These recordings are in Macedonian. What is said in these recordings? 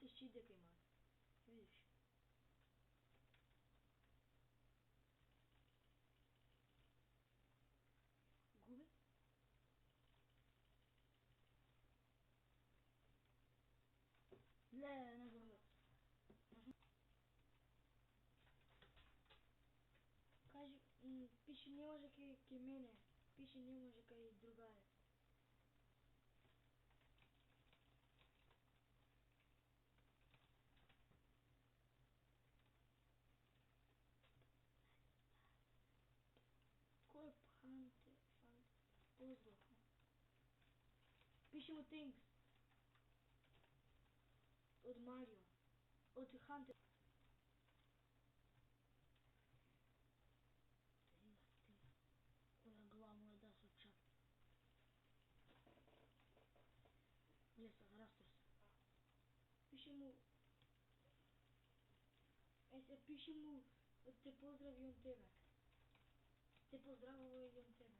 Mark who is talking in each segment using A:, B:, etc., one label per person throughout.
A: Мислиш че дека имаат. Видиш. Губи?
B: Не губи.
A: Кажи, пише не може ке мене. Пише не може кај другаре. Кој е Фанте? Поздрав. Пише му Тинкс. Од Марио. Од Ханте.
B: Која главно е да се чап. Леса, растор се.
A: Пише му... се пише му... Те поздрави он тебе. Те поздравува и он тебе.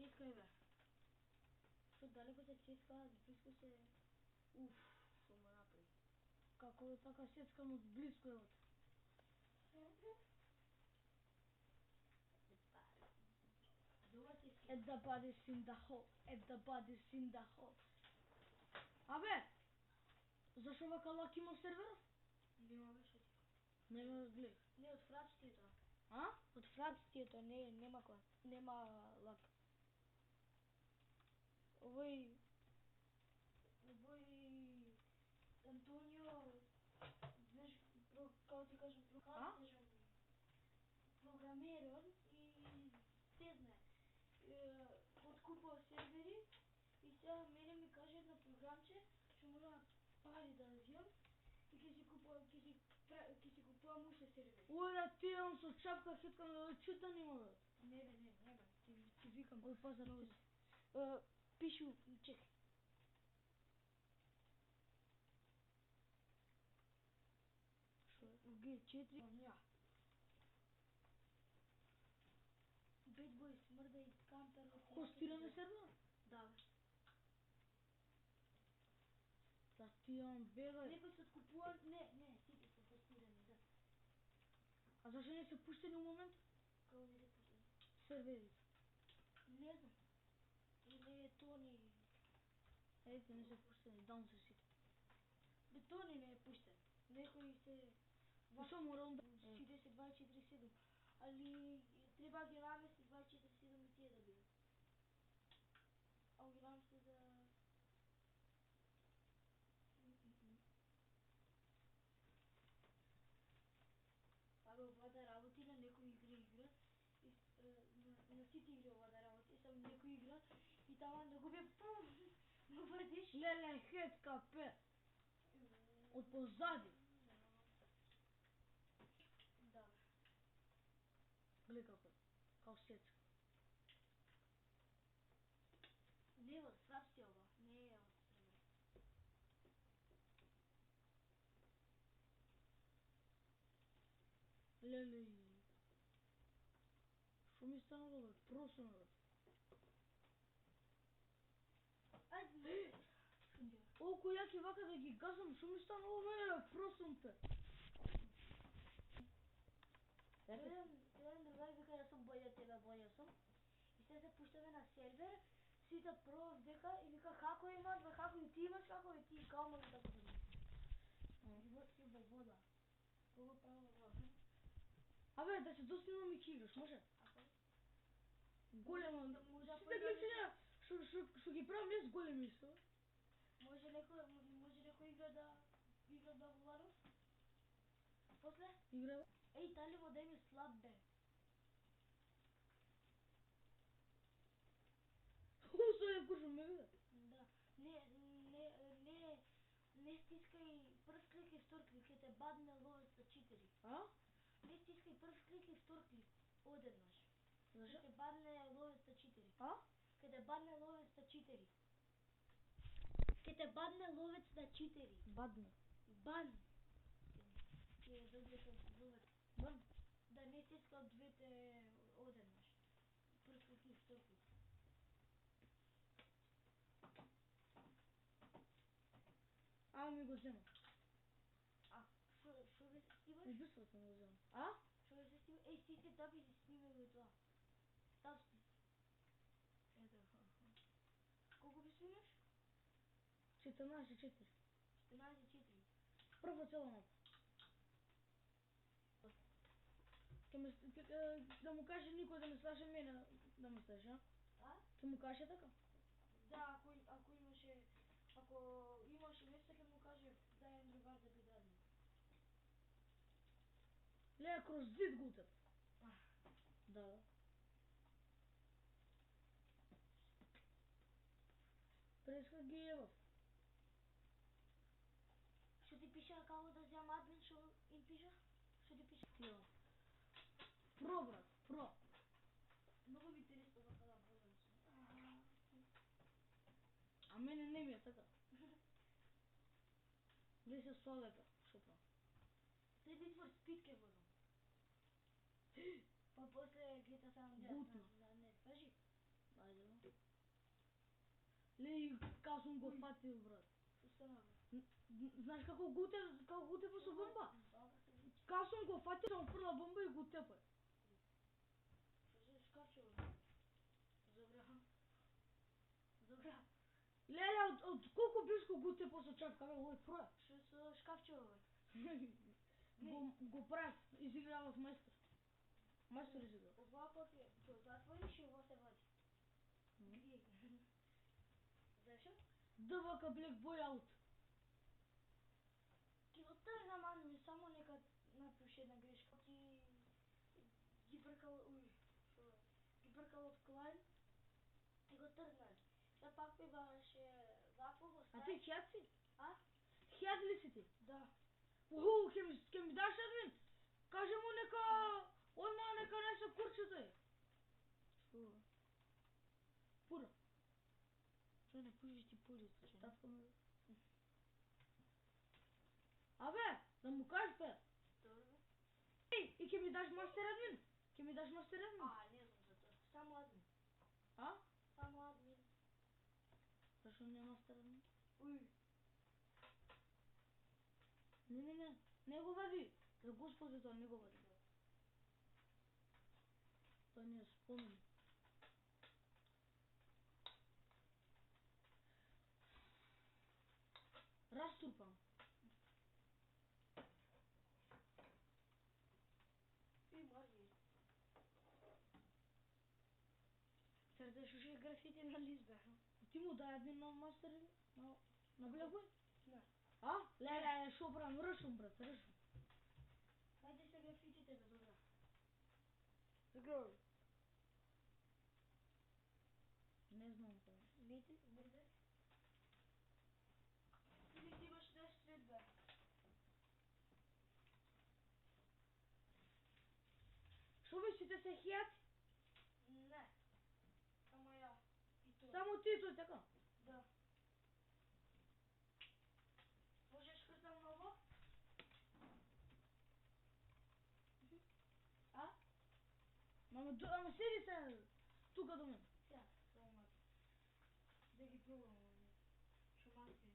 A: Цеска е бе. Што далеко се цеска, близко се... Уф, што ма направи.
B: Како е така сецкам од близко е од. At the bodies in the hole, at the bodies in the hole. Абе, зашо вака лак има серверов?
A: Нема бе, шо ти?
B: Не ме гледах.
A: Не, од фрапстието.
B: А?
A: Од фрапстието, нема кој. Нема лак. Овој Антонио, знаеш, како ти кажам, програмерор и се знае. Откупува сервери и сега мене ми каже една програмче, што мора пари да взимам и ќе си купувам уште сервери.
B: Ојде ти имам со чапка хеткам да чута нема бе.
A: Не бе, ти викам.
B: Ој пазар ти.
A: Пишу, чекай. Г4.
B: Ја.
A: Bad Boys, смрда и кампер од...
B: Хостираме сервер?
A: Да, бе.
B: Да ти имам бебе.
A: Некој се откупува... Не, сите се хостирани, да.
B: А зашто не се пуштени у момент?
A: Како не се пуштени?
B: Серверите.
A: Не знам. Или Тони...
B: Ете, не се пуштени, даун се сите.
A: Бе, Тони не е пуштен. Некои се...
B: Зашо мора он да...
A: 40-24-7. Али треба ги намести 24-7 и тие да бидат. А ги намести за... Абе, ова да работи на некои игра, на сите игри ова да работи, само некои игра и тама да губе му врдиш.
B: Леле, хетка пе. Од позади.
A: Да.
B: Гледа како е. Као сецка.
A: Не е од фрапсти ова, не е од сервер.
B: Леле. Шо ми станало бе? Просуно бе.
A: Ајде.
B: Олку јаки вака да ги газам, шо ми станало мене бе? Просунте.
A: Еден другар вика јас сум боље од тебе, боље сум. И се пуштаме на сервер, сите пробав дека и вика како имат, бе како и ти имаш, како и ти, као може така да мислиш. Живот си во вода. Кого право вода?
B: Абе, да се достигнам и ќе играш, може?
A: Ако?
B: Големо, сите гледачи што ги правам јас големи со.
A: Може некој игра да вларов? А после?
B: Игра.
A: Еј, тали вода ми слаб бе.
B: Усо е куршум ме бе.
A: Да. Не стискај прв клик и втор клик, ќе те бадне ловец за 4.
B: А?
A: Не стискај прв клик и втор клик одеднаш.
B: Зашо?
A: Ќе те бадне ловец за 4.
B: А?
A: Ќе те бадне ловец за 4. Ќе те бадне ловец на 4.
B: Бадне.
A: Бан. Ќе добиеш ловец.
B: Бан.
A: Да не стискал двете одеднаш. Прв клик и втор клик.
B: Ми го зема.
A: Шо бе се стиваш?
B: Убиство сме го зема. А?
A: Шо бе се стиваш? Сите таби се снимали тоа. Став си. Ето. Колку би снимаш?
B: 14-4.
A: 14-4.
B: Прва цела мапа. Да му каже никој да ме слаша мене да ме слаша.
A: А?
B: Ќе му каже така?
A: Да, ако имаше место ќе му каже да е другар да би даден.
B: Леја кроз зид го утеп. Да. Преска ги ебав.
A: Што ти пиша како да земам админ, што им пиша? Што ти пиша?
B: Тио. Про, брат, про.
A: Многу ми интересно како да возам се.
B: А мене не ми е така. Гледай се солека, шо па.
A: Се Need for Speed ке возам. Па после GTA San Andreas
B: Гутно.
A: на нет. Кажи.
B: Ајде. Леј, као сум го фатил, брат.
A: Што стана бе?
B: Знаеш како го утепа со бомба?
A: Баба се вичи.
B: Као сум го фатил, сам фрла бомба и го утепа.
A: Што се шкафче бе? Добра. Добра.
B: Леле, од колку близко го утепа со чапка, бе, овој про.
A: Што со шкафче бе?
B: Го прав, изигравав мајстор. Мајстор изиграв.
A: Ова пак е, ќе затвориш и ова се вади. Гриј. Зашо?
B: ДВК Black Boy Out.
A: Ки го тргнам админ, само нека напише една грешка. Ги бркал, шо бе? Ги бркал од клан и го тргнал. Се пак ми беше вако го
B: А
A: стави.
B: ти хјат си?
A: А?
B: Хјат ли си ти?
A: Да.
B: Ќе ми даш админ? Кажи му нека, одма нека не се курчето е. Шо? Пура.
A: Што не пушиш ти пулица, че?
B: Татко ме. Абе, да му кажеш бе.
A: Добро.
B: И ќе ми даш мастер админ? Ќе ми даш мастер админ?
A: Не знам за тоа. Само админ.
B: А?
A: Само админ.
B: Зашо не мастер админ?
A: Уј.
B: Не го вади. За Господи тоа не го вади. Тоа не е спомен. Растурпам.
A: И марги. Црташ графити на лизбе.
B: Ти му дај админ на мастер на Blackboy?
A: Не.
B: А? Леле, шо правам? Ршум, брат, ршум.
A: Хајде се графитите бе, добра.
B: Згрой. Не знам тоа.
A: Види, види. Или ти имаш неш цвет бе.
B: Шо бе сите се хјат?
A: Не. Само ја. И тоа.
B: Само ти тој така?
A: Да. Можеш хртам ново? А?
B: Ама седи се тука до мене.
A: Сега, само малку. Да ги пробам. Шо маски.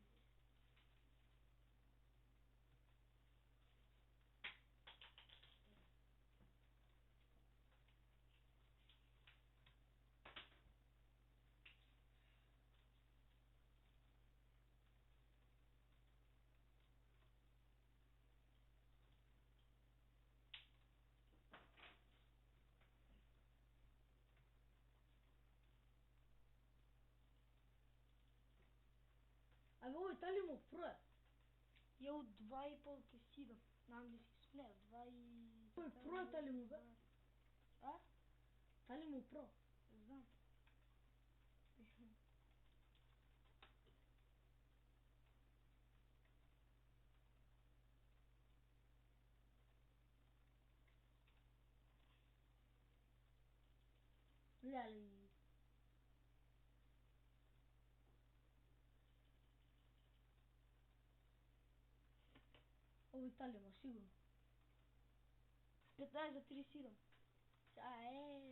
B: Абе овој тали му про.
A: Ја од 2,5 ке стигам. На англиски сме, 2 и...
B: Овој про тали му бе.
A: А?
B: Тали му про.
A: Знам.
B: Леле. Ово Италија, ма сигурно. 15 за 37. Са е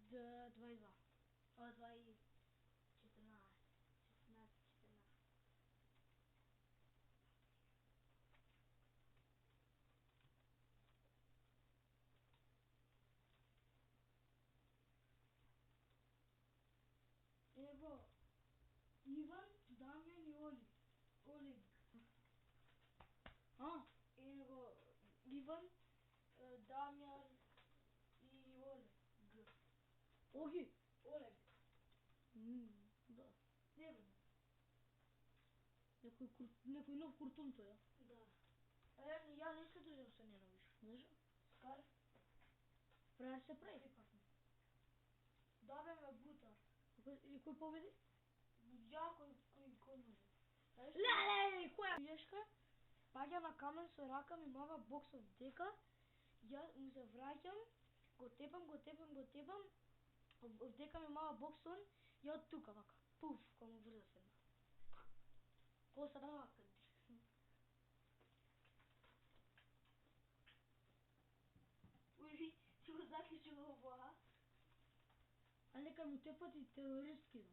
B: 22. Ова 14. 16, 14. Ево Иван, Дамјан и Олег. А? Ево Иван, Дамјан и Олег. Оги? Олег. Да. Не бе. Некој нов куртунто, ја? Да. Ја не следувам со него више. Знаеш? Скар? Прави се прави. Добе ме бута. И кој победи? Ја кој може. Леле, која? Јешка, паѓа на камен со рака ми мава боксов дека, јас му се враќам, го тепам, дека ми мава боксон, ја од тука вака, пуф, кога му врза седна. Коса на вака. Уи, си го заклучил ово, а? А нека му тепат и терористки,